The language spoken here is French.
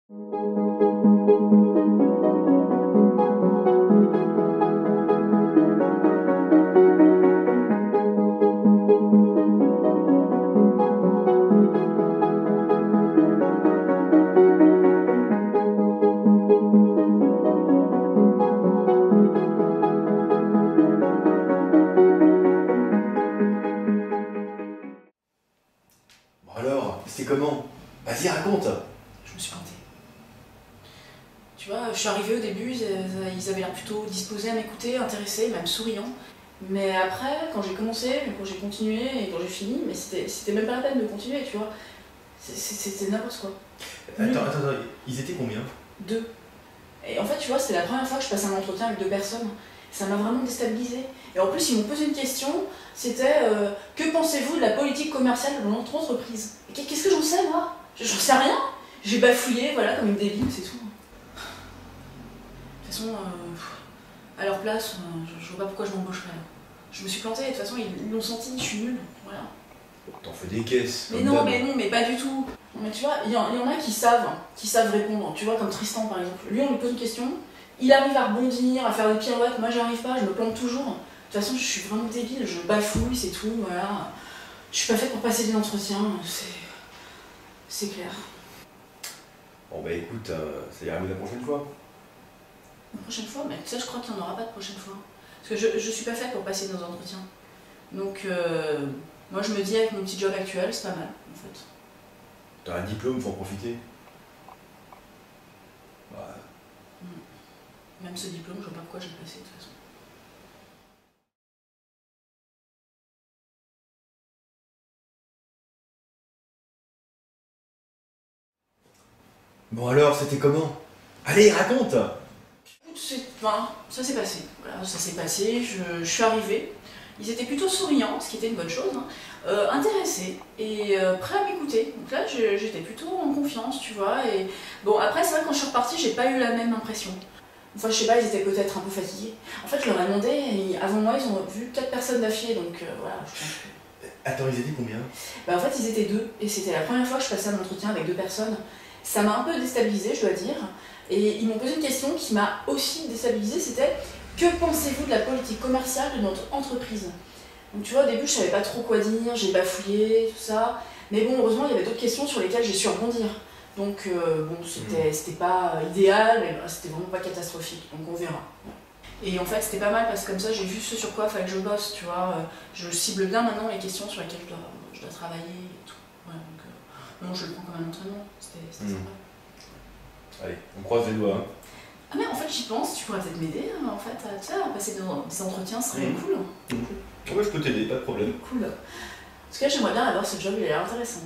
Bon alors, c'était comment? Vas-y, raconte. Je me suis plantée. Tu vois, je suis arrivée au début, ils avaient l'air plutôt disposés à m'écouter, intéressés, même souriants. Mais après, quand j'ai commencé, quand j'ai continué et quand j'ai fini, mais c'était même pas la peine de continuer, tu vois. C'était n'importe quoi. Attends, ils étaient combien? 2. Et en fait, tu vois, c'était la première fois que je passais un entretien avec 2 personnes. Ça m'a vraiment déstabilisée. Et en plus, ils m'ont posé une question, c'était que pensez-vous de la politique commerciale de notre entreprise? Qu'est-ce que j'en sais, moi? J'en sais rien. J'ai bafouillé, voilà, comme une débile, c'est tout. De toute façon, à leur place, je vois pas pourquoi je m'embaucherais. Je me suis plantée, de toute façon, ils l'ont senti, je suis nulle, voilà. T'en fais des caisses. Mais non, mais pas du tout. Mais tu vois, il y en a qui savent répondre. Tu vois, comme Tristan par exemple. Lui, on lui pose une question, il arrive à rebondir, à faire des pirouettes. Moi, j'arrive pas, je me plante toujours. De toute façon, je suis vraiment débile, je bafouille, c'est tout, voilà. Je suis pas faite pour passer des entretiens, c'est clair. Bon bah écoute, ça ira mieux la prochaine fois. La prochaine fois, mais tu sais, je crois qu'il n'y en aura pas de prochaine fois. Parce que je suis pas faite pour passer dans un entretien. Donc, moi, je me dis, avec mon petit job actuel, c'est pas mal, en fait. T'as un diplôme, faut en profiter. Ouais. Même ce diplôme, je vois pas pourquoi j'ai passé, de toute façon. Bon alors, c'était comment? Allez, raconte. Enfin, ça s'est passé. Voilà, ça s'est passé, je suis arrivée. Ils étaient plutôt souriants, ce qui était une bonne chose, hein, intéressés et prêts à m'écouter. Donc là, j'étais plutôt en confiance, tu vois. Et bon, après, c'est vrai, quand je suis repartie, j'ai pas eu la même impression. Enfin, je sais pas, ils étaient peut-être un peu fatigués. En fait, je leur ai demandé, et avant moi, ils ont vu 4 personnes d'affilée, donc voilà, je pense que... Attends, ils étaient combien? Bah, en fait, ils étaient 2, et c'était la première fois que je passais un entretien avec 2 personnes. Ça m'a un peu déstabilisée, je dois dire. Et ils m'ont posé une question qui m'a aussi déstabilisée, c'était « Que pensez-vous de la politique commerciale de notre entreprise ?» Donc tu vois, au début, je savais pas trop quoi dire, j'ai bafouillé, tout ça. Mais bon, heureusement, il y avait d'autres questions sur lesquelles j'ai su rebondir. Donc bon, c'était pas idéal, mais c'était vraiment pas catastrophique, donc on verra. Et en fait, c'était pas mal parce que comme ça, j'ai vu ce sur quoi il fallait que je bosse, tu vois. Je cible bien maintenant les questions sur lesquelles je dois travailler et tout. Voilà, donc, non, je le prends comme un entraînement, c'était sympa. Allez, on croise les doigts. Hein. Ah mais en fait, j'y pense, tu pourrais peut-être m'aider, hein, en fait, tu sais, à passer des entretiens, ce serait cool. Ouais, je peux t'aider, pas de problème. Cool. En tout cas, j'aimerais bien avoir ce job, il a l'air intéressant.